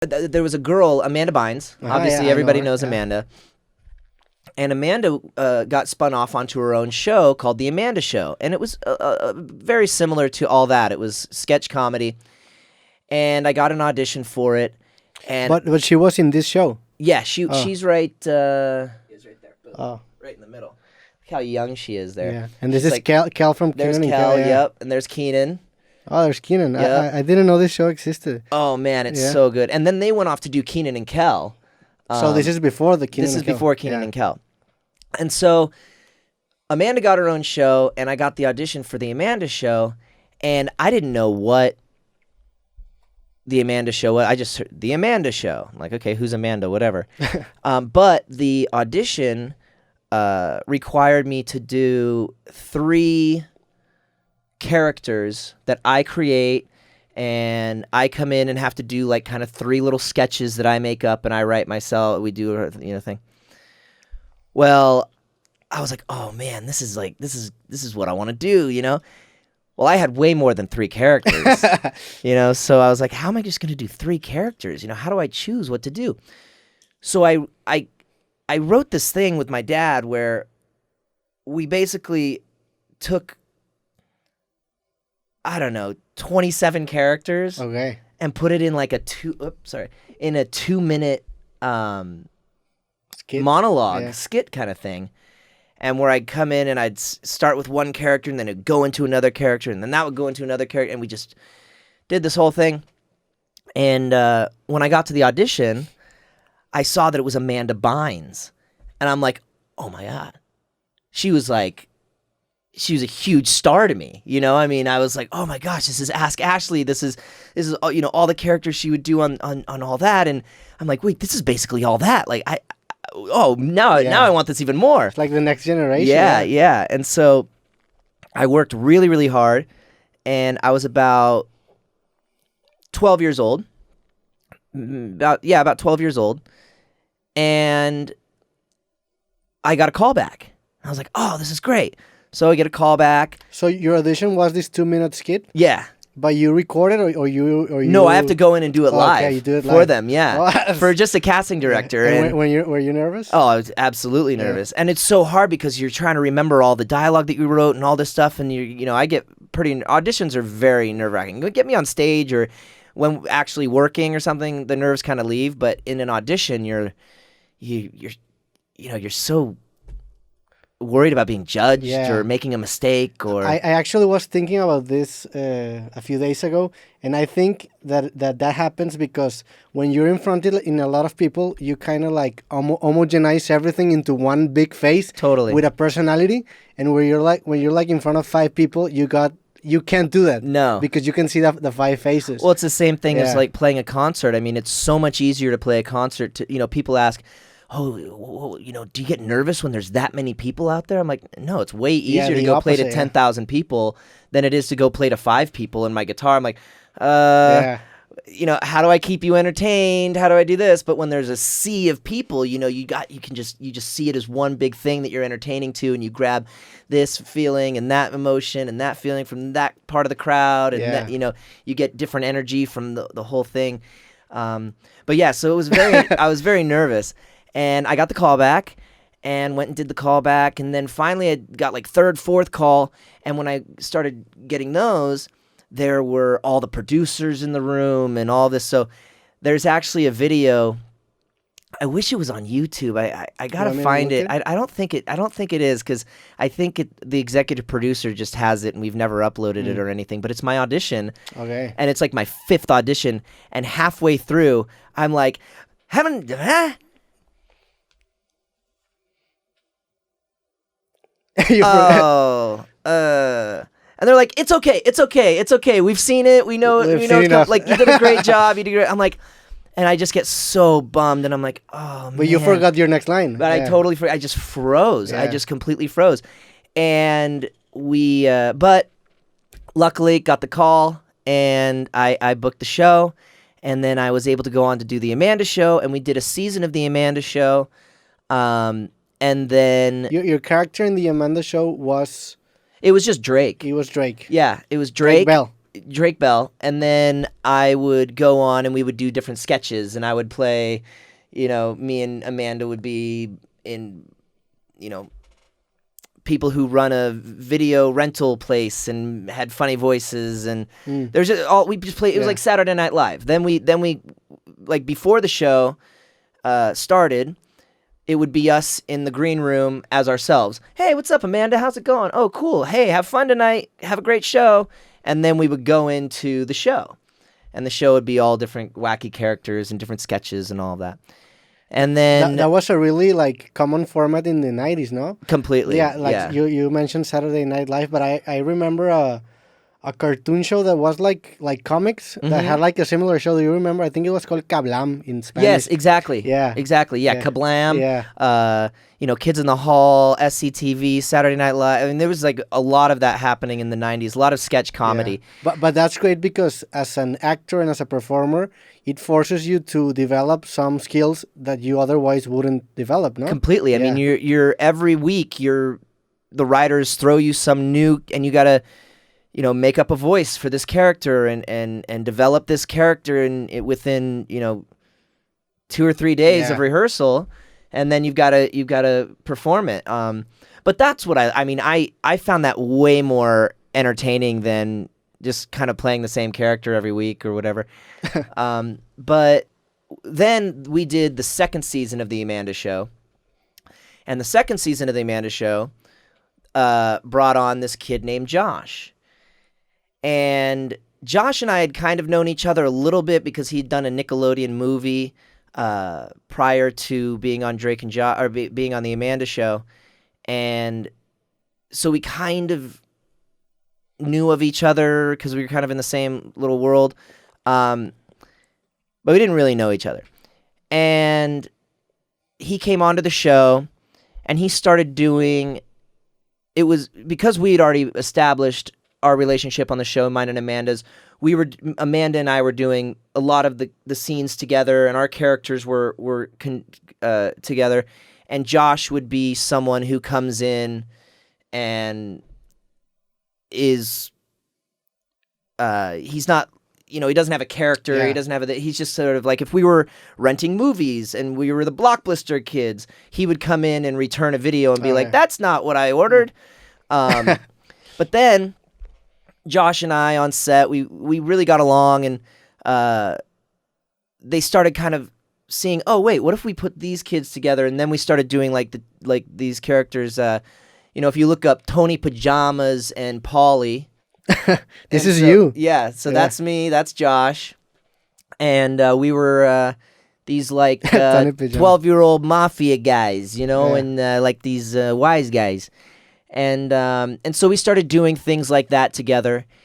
there was a girl, Amanda Bynes. Obviously, yeah, everybody her, knows yeah. Amanda. And Amanda got spun off onto her own show called The Amanda Show. And it was very similar to all that. It was sketch comedy. And I got an audition for it. And But she was in this show. yeah, she's right. Is right there. Boom. Oh. Right in the middle. Look how young she is there. Yeah. And this She's is like, Cal from There's Keenan and Cal, yeah. yep. And there's Keenan. Oh, there's Keenan. Yep. I didn't know this show existed. Oh, man, it's Yeah. so good. And then they went off to do Keenan and Kel. So this is before the Keenan This and is Kel. before Keenan Yeah. and Kel. And so Amanda got her own show, and I got the audition for the Amanda Show, and I didn't know what the Amanda Show was. I just heard the Amanda Show. I'm like, okay, who's Amanda? Whatever. But the audition required me to do 3 characters that I create, and I come in and have to do like kind of 3 little sketches that I make up and I write myself. We do a thing. Well, I was like, oh man, this is what I want to do, Well, I had way more than 3 characters, so I was like, how am I just going to do 3 characters? How do I choose what to do? So I wrote this thing with my dad where we basically took, I don't know, 27 characters Okay. and put it in like a 2-minute Skit. monologue, Yeah. skit kind of thing. And where I'd come in and I'd start with one character and then it'd go into another character and then that would go into another character. And we just did this whole thing. And when I got to the audition, I saw that it was Amanda Bynes. And I'm like, oh my God. She was a huge star to me. I was like, oh my gosh, this is Ask Ashley. This is all the characters she would do on all that. And I'm like, wait, this is basically all that. Like, now I want this even more. It's like the next generation. Yeah. And so I worked really, really hard, and I was about 12 years old. About 12 years old. And I got a call back. I was like, oh, this is great. So I get a call back. So your audition was this 2-minute skit, Yeah. but you recorded or you? No, I have to go in and do it live. Okay, you do it for live. them, yeah. Oh, for just a casting director. And were you nervous? Oh, I was absolutely nervous. And it's so hard because you're trying to remember all the dialogue that you wrote and all this stuff. And I get auditions are very nerve wracking. Get me on stage or when actually working or something, the nerves kind of leave. But in an audition, you're so worried about being judged or making a mistake or I actually was thinking about this a few days ago, and I think that happens because when you're in front of a lot of people, you kind of like homogenize everything into one big face Totally. with a personality, and when you're like in front of 5 people, you can't do that. No. Because you can see the 5 faces. Well, it's the same thing as Yeah. like playing a concert. I mean, it's so much easier to play a concert. People ask, oh, do you get nervous when there's that many people out there? I'm like, no, it's way easier to the go play to opposite, 10,000 people than it is to go play to 5 people in my guitar. I'm like, Yeah. How do I keep you entertained? How do I do this? But when there's a sea of people, you just see it as one big thing that you're entertaining to, and you grab this feeling and that emotion and that feeling from that part of the crowd, and Yeah. that, you get different energy from the whole thing. But yeah, so it was I was very nervous, and I got the call back and went and did the call back, and then finally I got like 3rd, 4th call, and when I started getting those, there were all the producers in the room and all this. So there's actually a video. I wish it was on YouTube. I gotta find it. I don't think it is, because I think the executive producer just has it and we've never uploaded it or anything. But it's my audition. Okay. And it's like my 5th audition, and halfway through I'm like, and they're like, it's okay. We've seen it. We know. We've We seen know. enough. Like, you did a great job. You did great. I'm like, and I just get so bummed, and I'm like, oh man. But you forgot your next line. But I totally forgot. I just froze. I Yeah. just completely froze, and we. But luckily, got the call, and I booked the show, and then I was able to go on to do the Amanda Show, and we did a season of the Amanda Show, and then Your character in the Amanda Show was... it was just Drake. He was Drake. Yeah, it was Drake. Bell. Drake Bell, and then I would go on and we would do different sketches, and I would play, me and Amanda would be in, people who run a video rental place and had funny voices, and there's we just play. It was like Saturday Night Live. Then we like before the show started, it would be us in the green room as ourselves. Hey, what's up, Amanda? How's it going? Oh, cool. Hey, have fun tonight. Have a great show. And then we would go into the show, and the show would be all different wacky characters and different sketches and all of that. And then that was a really like common format in the 90s, no? Completely. Yeah, like you mentioned Saturday Night Live, but I remember a cartoon show that was like comics that had like a similar show. Do you remember? I think it was called Kablam in Spanish. Yes, exactly. Yeah. Exactly. Yeah, Kablam. Yeah. Kids in the Hall, SCTV, Saturday Night Live. I mean, there was like a lot of that happening in the 90s, a lot of sketch comedy. Yeah. But that's great because as an actor and as a performer, it forces you to develop some skills that you otherwise wouldn't develop, no? Completely. I mean, you're every week, the writers throw you some new, and you got to make up a voice for this character and develop this character within 2 or 3 days of rehearsal, and then you've got to perform it. But that's what I found that way more entertaining than just kind of playing the same character every week or whatever. But then we did the second season of the Amanda Show, and the second season of the Amanda Show brought on this kid named Josh. And Josh and I had kind of known each other a little bit because he'd done a Nickelodeon movie prior to being on Drake and Josh, or being on the Amanda Show, and so we kind of knew of each other because we were kind of in the same little world, but we didn't really know each other. And he came onto the show, and he started doing. It was because we had already established our relationship on the show, mine and Amanda's. Amanda and I were doing a lot of the scenes together, and our characters were together. And Josh would be someone who comes in and is he's not, he doesn't have a character. Yeah. He doesn't have he's just sort of like, if we were renting movies and we were the Blockbuster kids, he would come in and return a video and be like, that's not what I ordered. But then Josh and I on set, we really got along, and they started kind of seeing, oh wait, what if we put these kids together? And then we started doing like these characters. If you look up Tony Pajamas and Paulie, this is you. Yeah, so that's me. That's Josh, and we were these like 12-year-old mafia guys, and like these wise guys. And so we started doing things like that together.